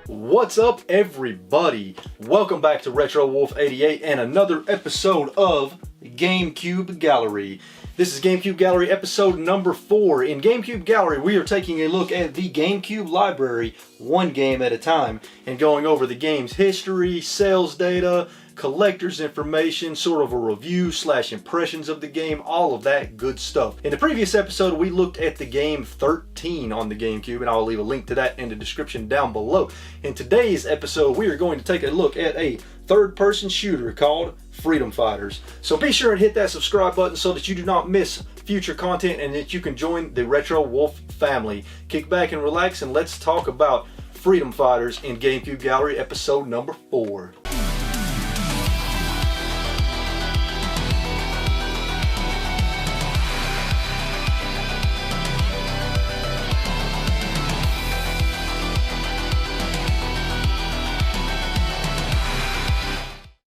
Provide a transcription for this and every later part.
What's up, everybody? Welcome back to RetroWolf88 and another episode of GameCube Gallery. This is GameCube Gallery episode number 4. In GameCube Gallery, we are taking a look at the GameCube library, one game at a time, and going over the game's history, sales data, collector's information, sort of a review / impressions of the game, all of that good stuff. In the previous episode, we looked at the game 13 on the GameCube, and I'll leave a link to that in the description down below. In today's episode, we are going to take a look at a third-person shooter called Freedom Fighters. So be sure and hit that subscribe button so that you do not miss future content and that you can join the RetroWolf family. Kick back and relax and let's talk about Freedom Fighters in GameCube Gallery episode number 4.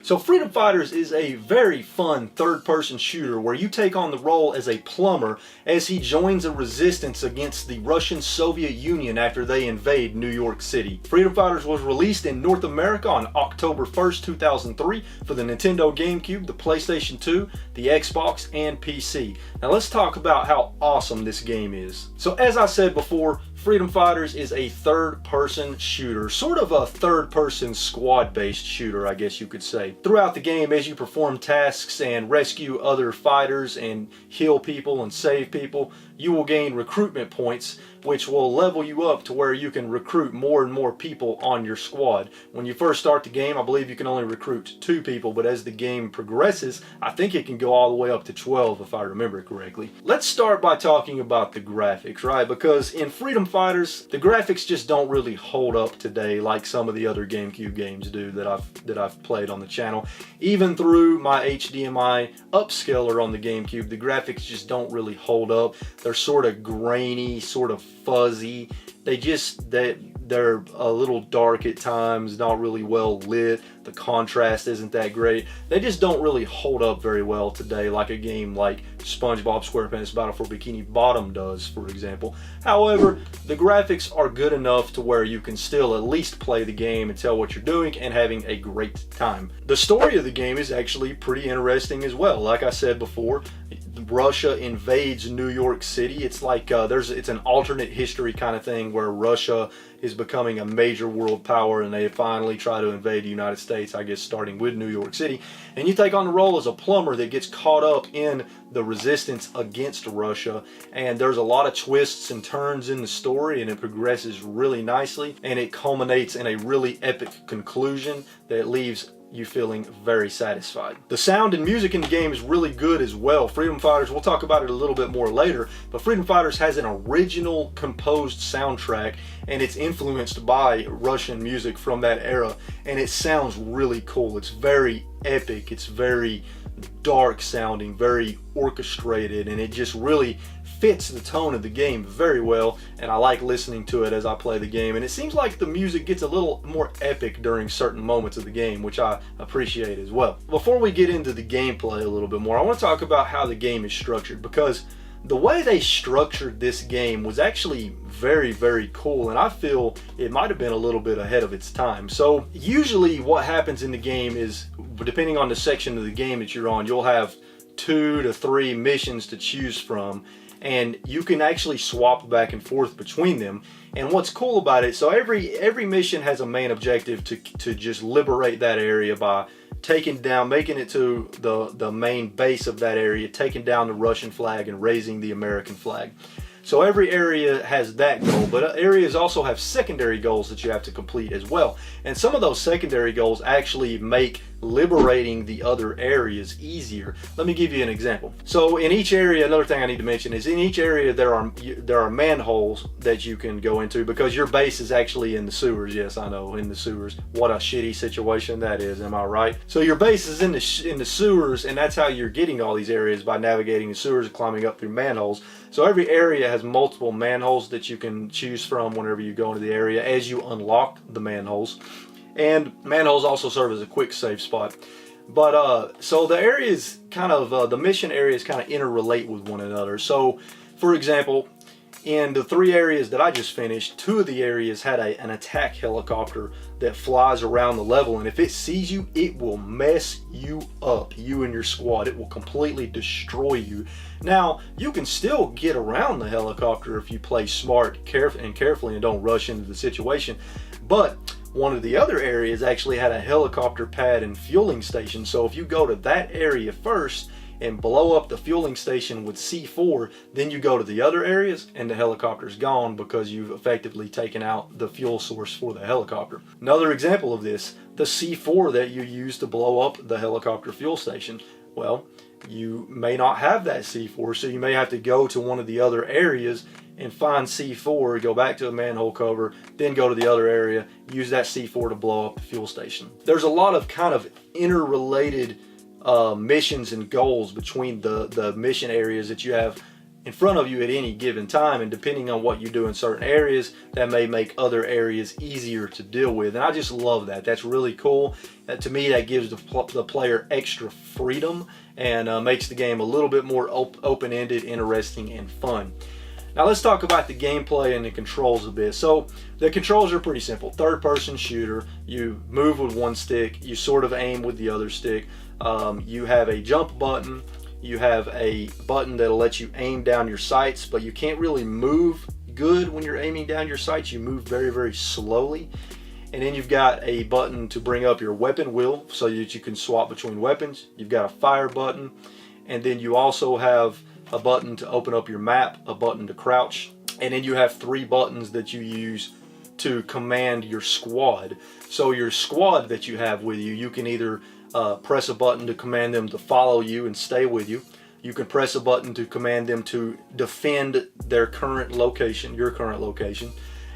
So Freedom Fighters is a very fun third-person shooter where you take on the role as a plumber as he joins a resistance against the Russian-Soviet Union after they invade New York City. Freedom Fighters was released in North America on October 1st, 2003 for the Nintendo GameCube, the PlayStation 2, the Xbox, and PC. Now let's talk about how awesome this game is. So as I said before, Freedom Fighters is a third-person shooter, sort of a third-person squad-based shooter, I guess you could say. Throughout the game, as you perform tasks and rescue other fighters and heal people and save people, you will gain recruitment points, which will level you up to where you can recruit more and more people on your squad. When you first start the game, I believe you can only recruit 2 people, but as the game progresses, I think it can go all the way up to 12 if I remember correctly. Let's start by talking about the graphics, right? Because in Freedom Fighters, the graphics just don't really hold up today like some of the other GameCube games do that I've played on the channel. Even through my HDMI upscaler on the GameCube, the graphics just don't really hold up. They're sort of grainy, sort of fuzzy. They're a little dark at times, not really well lit. The contrast isn't that great. They just don't really hold up very well today like a game like Spongebob Squarepants Battle for Bikini Bottom does, for example. However, the graphics are good enough to where you can still at least play the game and tell what you're doing and having a great time. The story of the game is actually pretty interesting as well. Like I said before, Russia invades New York City. It's like it's an alternate history kind of thing where Russia is becoming a major world power and they finally try to invade the United States, I guess starting with New York City. And you take on the role as a plumber that gets caught up in the resistance against Russia. And there's a lot of twists and turns in the story and it progresses really nicely and it culminates in a really epic conclusion that leaves you feeling very satisfied. The sound and music in the game is really good as well. Freedom Fighters, we'll talk about it a little bit more later, but Freedom Fighters has an original composed soundtrack and it's influenced by Russian music from that era and it sounds really cool. It's very epic, it's very dark sounding, very orchestrated, and it just really fits the tone of the game very well, and I like listening to it as I play the game. And it seems like the music gets a little more epic during certain moments of the game, which I appreciate as well. Before we get into the gameplay a little bit more, I want to talk about how the game is structured, because the way they structured this game was actually very, very cool, and I feel it might have been a little bit ahead of its time. So usually what happens in the game is, depending on the section of the game that you're on, you'll have 2 to 3 missions to choose from, and you can actually swap back and forth between them. And what's cool about it, so every mission has a main objective to just liberate that area by making it to the main base of that area, taking down the Russian flag and raising the American flag. So every area has that goal, but areas also have secondary goals that you have to complete as well. And some of those secondary goals actually make liberating the other areas easier. Let me give you an example. So in each area, another thing I need to mention is in each area there are manholes that you can go into because your base is actually in the sewers. Yes, I know, in the sewers. What a shitty situation that is, am I right? So your base is in the sewers, and that's how you're getting all these areas, by navigating the sewers and climbing up through manholes. So every area has multiple manholes that you can choose from whenever you go into the area as you unlock the manholes. And manholes also serve as a quick save spot. But so the areas kind of, the mission areas kind of interrelate with one another. So for example, in the 3 areas that I just finished, 2 of the areas had an attack helicopter that flies around the level, and if it sees you, it will mess you up, you and your squad. It will completely destroy you. Now, you can still get around the helicopter if you play smart carefully and don't rush into the situation, but one of the other areas actually had a helicopter pad and fueling station, so if you go to that area first and blow up the fueling station with C4, then you go to the other areas and the helicopter's gone because you've effectively taken out the fuel source for the helicopter. Another example of this, the C4 that you use to blow up the helicopter fuel station. Well, you may not have that C4, so you may have to go to one of the other areas and find C4, go back to a manhole cover, then go to the other area, use that C4 to blow up the fuel station. There's a lot of kind of interrelated missions and goals between the mission areas that you have in front of you at any given time, and depending on what you do in certain areas, that may make other areas easier to deal with, and I just love that. That's really cool. To me, that gives the player extra freedom and makes the game a little bit more open-ended, interesting, and fun. Now let's talk about the gameplay and the controls a bit. So the controls are pretty simple. Third-person shooter. You move with one stick. You sort of aim with the other stick. You have a jump button. You have a button that'll let you aim down your sights, but you can't really move good when you're aiming down your sights. You move very, very slowly. And then you've got a button to bring up your weapon wheel so that you can swap between weapons. You've got a fire button. And then you also have a button to open up your map, a button to crouch, and then you have 3 buttons that you use to command your squad. So your squad that you have with you, you can either press a button to command them to follow you and stay with you. You can press a button to command them to defend their current location, your current location.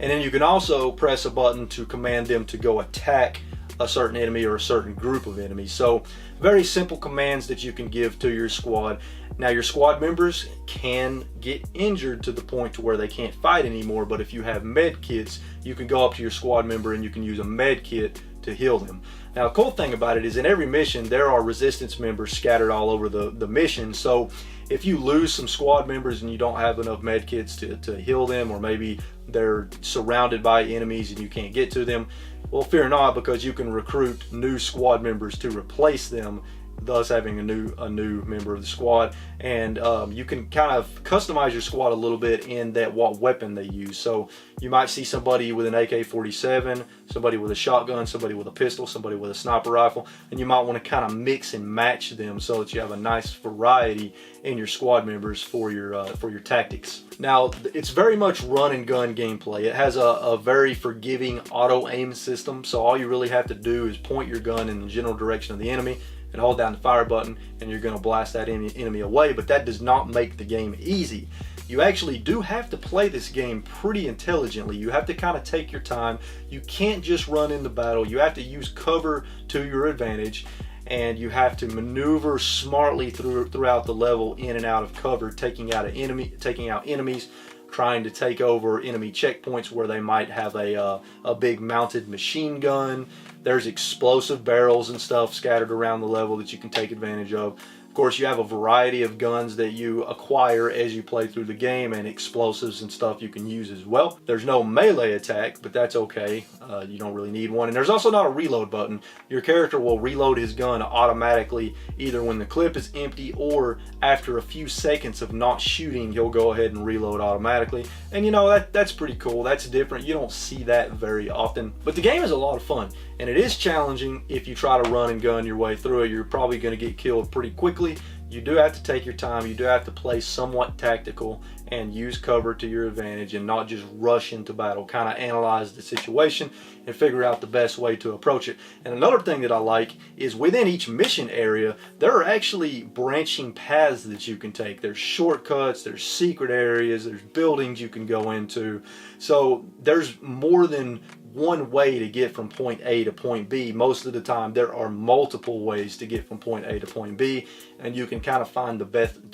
And then you can also press a button to command them to go attack a certain enemy or a certain group of enemies. So very simple commands that you can give to your squad. Now your squad members can get injured to the point to where they can't fight anymore, but if you have med kits, you can go up to your squad member and you can use a med kit to heal them. Now the cool thing about it is in every mission there are resistance members scattered all over the mission, so if you lose some squad members and you don't have enough med kits to heal them, or maybe they're surrounded by enemies and you can't get to them, well, fear not, because you can recruit new squad members to replace them, thus having a new member of the squad. And you can kind of customize your squad a little bit in that what weapon they use. So you might see somebody with an AK-47, somebody with a shotgun, somebody with a pistol, somebody with a sniper rifle, and you might want to kind of mix and match them so that you have a nice variety in your squad members for your tactics. Now it's very much run and gun gameplay. It has a very forgiving auto aim system, so all you really have to do is point your gun in the general direction of the enemy and hold down the fire button, and you're going to blast that enemy away. But that does not make the game easy. You actually do have to play this game pretty intelligently. You have to kind of take your time. You can't just run into battle. You have to use cover to your advantage, and you have to maneuver smartly throughout the level, in and out of cover, taking out enemies, trying to take over enemy checkpoints where they might have a big mounted machine gun. There's explosive barrels and stuff scattered around the level that you can take advantage of. Of course, you have a variety of guns that you acquire as you play through the game, and explosives and stuff you can use as well. There's no melee attack, but that's okay. You don't really need one. And there's also not a reload button. Your character will reload his gun automatically, either when the clip is empty or after a few seconds of not shooting, he'll go ahead and reload automatically. And you know, that's pretty cool. That's different. You don't see that very often. But the game is a lot of fun, and it is challenging. If you try to run and gun your way through it, you're probably going to get killed pretty quickly. You do have to take your time. You do have to play somewhat tactical and use cover to your advantage, and not just rush into battle. Kind of analyze the situation and figure out the best way to approach it. And another thing that I like is within each mission area, there are actually branching paths that you can take. There's shortcuts, there's secret areas, there's buildings you can go into. So there's more than one way to get from point A to point B. Most of the time there are multiple ways to get from point A to point B, and you can kind of find the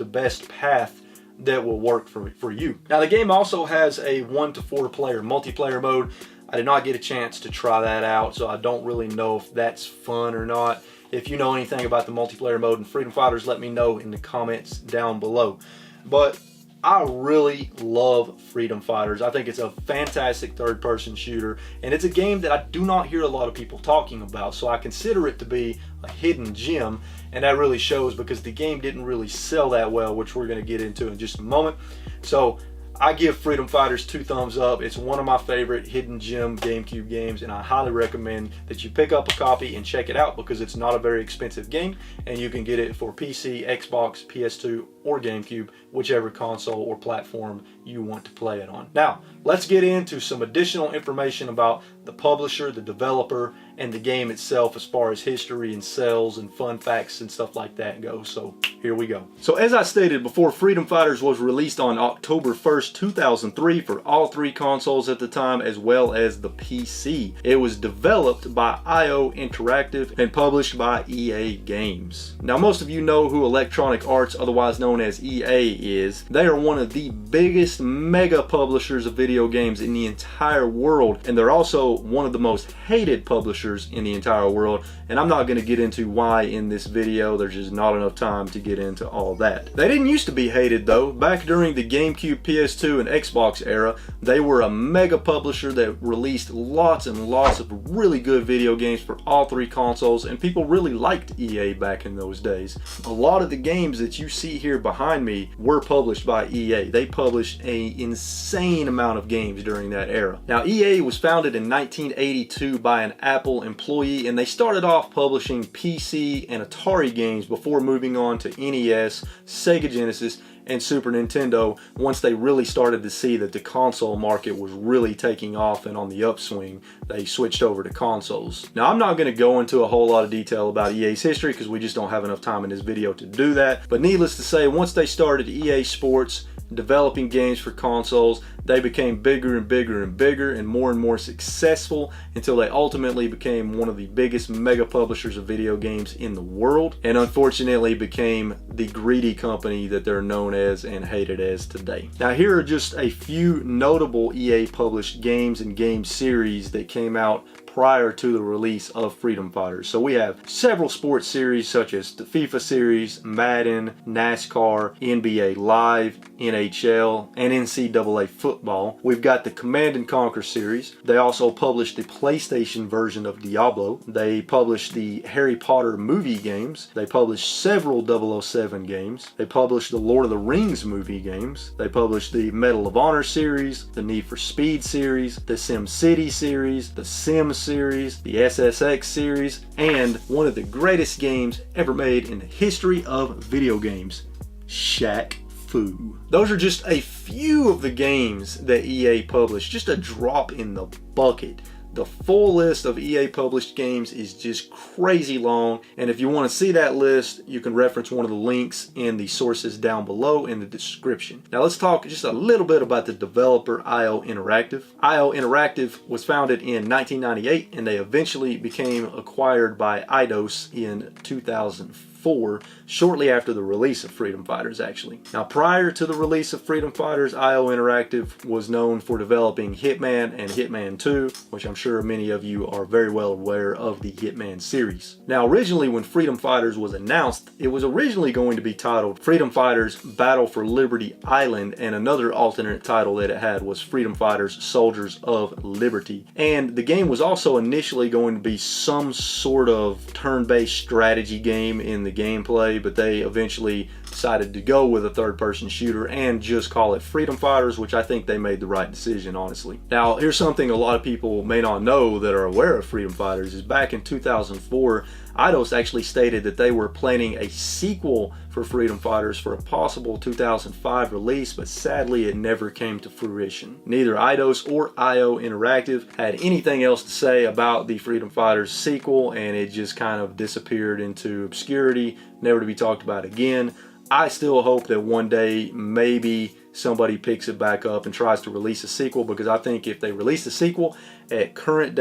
best path that will work for you. Now the game also has a 1 to 4 player multiplayer mode. I did not get a chance to try that out, so I don't really know if that's fun or not. If you know anything about the multiplayer mode in Freedom Fighters, let me know in the comments down below. But I really love Freedom Fighters. I think it's a fantastic third-person shooter, and it's a game that I do not hear a lot of people talking about, so I consider it to be a hidden gem, and that really shows because the game didn't really sell that well, which we're going to get into in just a moment. So I give Freedom Fighters 2 thumbs up. It's one of my favorite hidden gem GameCube games, and I highly recommend that you pick up a copy and check it out because it's not a very expensive game, and you can get it for PC, Xbox, PS2, or GameCube, whichever console or platform you want to play it on. Now, let's get into some additional information about the publisher, the developer, and the game itself as far as history and sales and fun facts and stuff like that go. So here we go. So as I stated before, Freedom Fighters was released on October 1st, 2003 for all 3 consoles at the time, as well as the PC. It was developed by IO Interactive and published by EA Games. Now, most of you know who Electronic Arts, otherwise known as EA, is. They are one of the biggest mega publishers of video games in the entire world, and they're also one of the most hated publishers in the entire world, and I'm not going to get into why in this video. There's just not enough time to get into all that. They didn't used to be hated though. Back during the GameCube, PS2, and Xbox era, they were a mega publisher that released lots and lots of really good video games for all 3 consoles, and people really liked EA back in those days. A lot of the games that you see here behind me were published by EA. They published an insane amount of games during that era. Now, EA was founded in 1982 by an Apple employee, and they started off publishing PC and Atari games before moving on to NES, Sega Genesis, and Super Nintendo once they really started to see that the console market was really taking off and on the upswing. They switched over to consoles. Now, I'm not going to go into a whole lot of detail about EA's history because we just don't have enough time in this video to do that, but needless to say, once they started EA Sports developing games for consoles, they became bigger and bigger and bigger and more successful until they ultimately became one of the biggest mega publishers of video games in the world, and unfortunately became the greedy company that they're known as and hated as today. Now, here are just a few notable EA published games and game series that came out prior to the release of Freedom Fighters. So we have several sports series such as the FIFA series, Madden, NASCAR, NBA Live, NHL, and NCAA football. We've got the Command & Conquer series. They also published the PlayStation version of Diablo. They published the Harry Potter movie games. They published several 007 games. They published the Lord of the Rings movie games. They published the Medal of Honor series, the Need for Speed series, the SimCity series, the Sims series, the SSX series, and one of the greatest games ever made in the history of video games, Shaq Fu. Those are just a few of the games that EA published, just a drop in the bucket. The full list of EA published games is just crazy long, and if you want to see that list, you can reference one of the links in the sources down below in the description. Now let's talk just a little bit about the developer IO Interactive. IO Interactive was founded in 1998, and they eventually became acquired by Eidos in 2004. Shortly after the release of Freedom Fighters, actually. Now, prior to the release of Freedom Fighters, IO Interactive was known for developing Hitman and Hitman 2, which I'm sure many of you are very well aware of the Hitman series. Now, originally when Freedom Fighters was announced, it was originally going to be titled Freedom Fighters Battle for Liberty Island, and another alternate title that it had was Freedom Fighters Soldiers of Liberty. And the game was also initially going to be some sort of turn-based strategy game in the gameplay, but they eventually decided to go with a third-person shooter and just call it Freedom Fighters, which I think they made the right decision, honestly. Now, here's something a lot of people may not know that are aware of Freedom Fighters is back in 2004, Eidos actually stated that they were planning a sequel for Freedom Fighters for a possible 2005 release, but sadly it never came to fruition. Neither Eidos or IO Interactive had anything else to say about the Freedom Fighters sequel, and it just kind of disappeared into obscurity, never to be talked about again. I still hope that one day maybe somebody picks it back up and tries to release a sequel, because I think if they release a sequel at current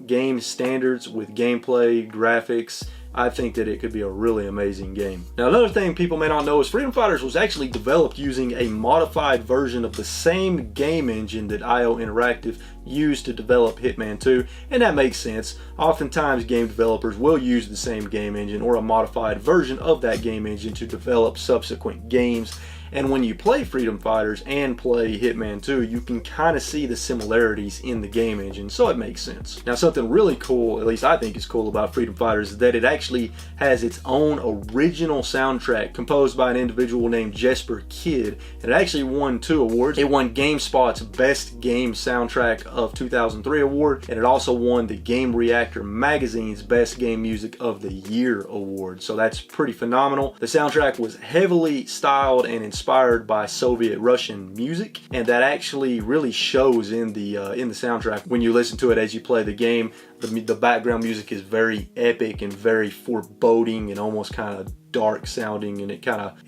game standards with gameplay, graphics, I think that it could be a really amazing game. Now, another thing people may not know is Freedom Fighters was actually developed using a modified version of the same game engine that IO Interactive used to develop Hitman 2, and that makes sense. Oftentimes game developers will use the same game engine or a modified version of that game engine to develop subsequent games, And when you play Freedom Fighters and play Hitman 2, you can kind of see the similarities in the game engine, so it makes sense. Now, something really cool, at least I think is cool about Freedom Fighters, is that it actually has its own original soundtrack composed by an individual named Jesper Kidd, and it actually won 2 awards. It won GameSpot's Best Game Soundtrack of 2003 award, and it also won the Game Reactor magazine's Best Game Music of the Year award, so that's pretty phenomenal. The soundtrack was heavily styled and inspired by Soviet Russian music, and that actually really shows in the soundtrack when you listen to it as you play the game. The background music is very epic and very foreboding and almost kind of dark sounding, and it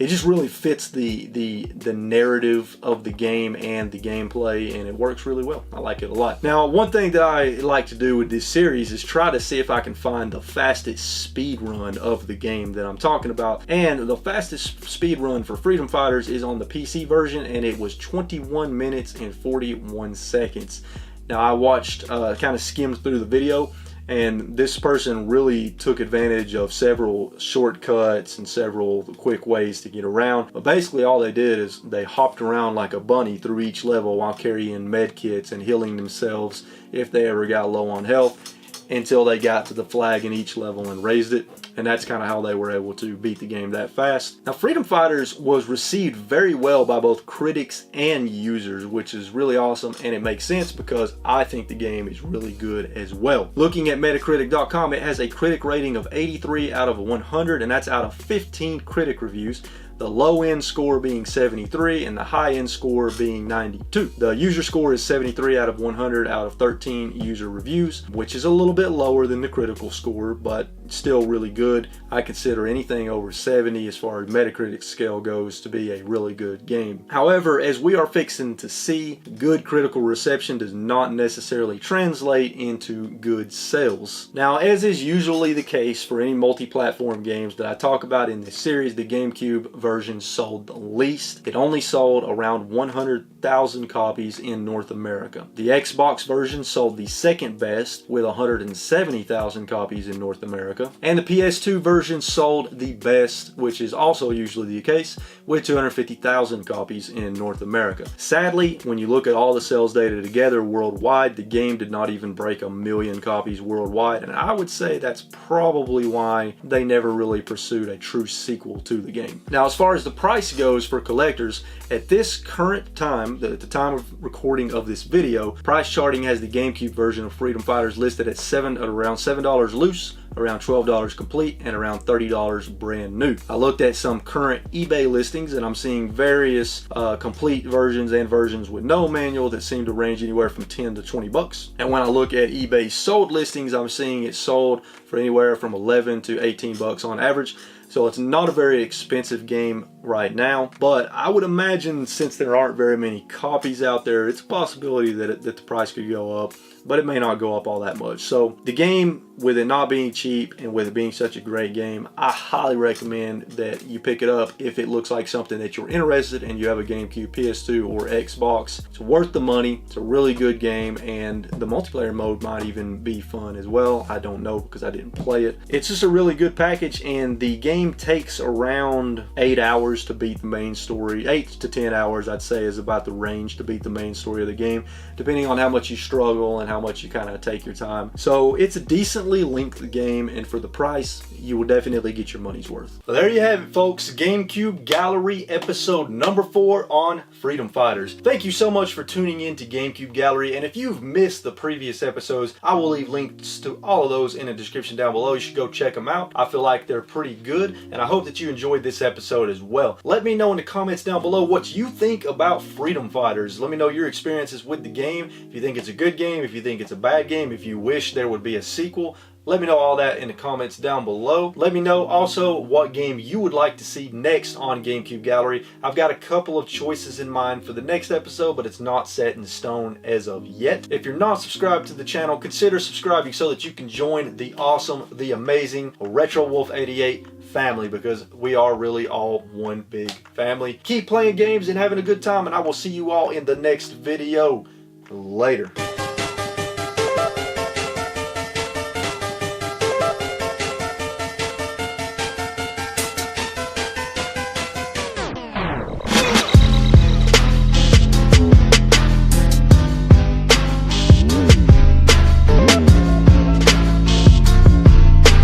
just really fits the narrative of the game and the gameplay, and it works really well. I like it a lot. Now, one thing that I like to do with this series is try to see if I can find the fastest speed run of the game that I'm talking about, and the fastest speed run for Freedom Fighters is on the PC version, and it was 21 minutes and 41 seconds. Now, I watched, kind of skimmed through the video, and this person really took advantage of several shortcuts and several quick ways to get around. But basically all they did is they hopped around like a bunny through each level while carrying med kits and healing themselves if they ever got low on health, until they got to the flag in each level and raised it. And that's kind of how they were able to beat the game that fast. Now, Freedom Fighters was received very well by both critics and users, which is really awesome, and it makes sense because I think the game is really good as well. Looking at Metacritic.com, it has a critic rating of 83 out of 100, and that's out of 15 critic reviews. The low end score being 73 and the high end score being 92. The user score is 73 out of 100 out of 13 user reviews, which is a little bit lower than the critical score, but still really good. I consider anything over 70 as far as Metacritic scale goes to be a really good game. However, as we are fixing to see, good critical reception does not necessarily translate into good sales. Now, as is usually the case for any multi-platform games that I talk about in this series, the GameCube version sold the least. It only sold around 100,000 copies in North America. The Xbox version sold the second best with 170,000 copies in North America. And the PS2 version sold the best, which is also usually the case, with 250,000 copies in North America. Sadly, when you look at all the sales data together worldwide, the game did not even break 1 million copies worldwide, and I would say that's probably why they never really pursued a true sequel to the game. Now, as far as the price goes for collectors, at this current time, at the time of recording of this video, price charting has the GameCube version of Freedom Fighters listed at around $7 loose, around $12 complete, and around $30 brand new. I looked at some current eBay listings, and I'm seeing various complete versions and versions with no manual that seem to range anywhere from 10 to 20 bucks. And when I look at eBay sold listings, I'm seeing it sold for anywhere from 11 to 18 bucks on average. So it's not a very expensive game right now, but I would imagine since there aren't very many copies out there, it's a possibility that the price could go up, but it may not go up all that much. So the game, with it not being cheap and with it being such a great game, I highly recommend that you pick it up if it looks like something that you're interested in and you have a GameCube, PS2, or Xbox. It's worth the money. It's a really good game, and the multiplayer mode might even be fun as well. I don't know because I didn't play it. It's just a really good package, and the game takes around 8 hours to beat the main story. 8 to 10 hours, I'd say, is about the range to beat the main story of the game, depending on how much you struggle and how much you kind of take your time. So it's a decently length game, and for the price, you will definitely get your money's worth. Well, there you have it, folks. GameCube Gallery episode number 4 on Freedom Fighters. Thank you so much for tuning in to GameCube Gallery, and if you've missed the previous episodes, I will leave links to all of those in the description down below. You should go check them out. I feel like they're pretty good, and I hope that you enjoyed this episode as well. Let me know in the comments down below what you think about Freedom Fighters. Let me know your experiences with the game, if you think it's a good game, if you think it's a bad game, if you wish there would be a sequel. Let me know all that in the comments down below. Let me know also what game you would like to see next on GameCube Gallery. I've got a couple of choices in mind for the next episode, but it's not set in stone as of yet. If you're not subscribed to the channel, consider subscribing so that you can join the awesome, the amazing RetroWolf88 family, because we are really all one big family. Keep playing games and having a good time, and I will see you all in the next video. Later.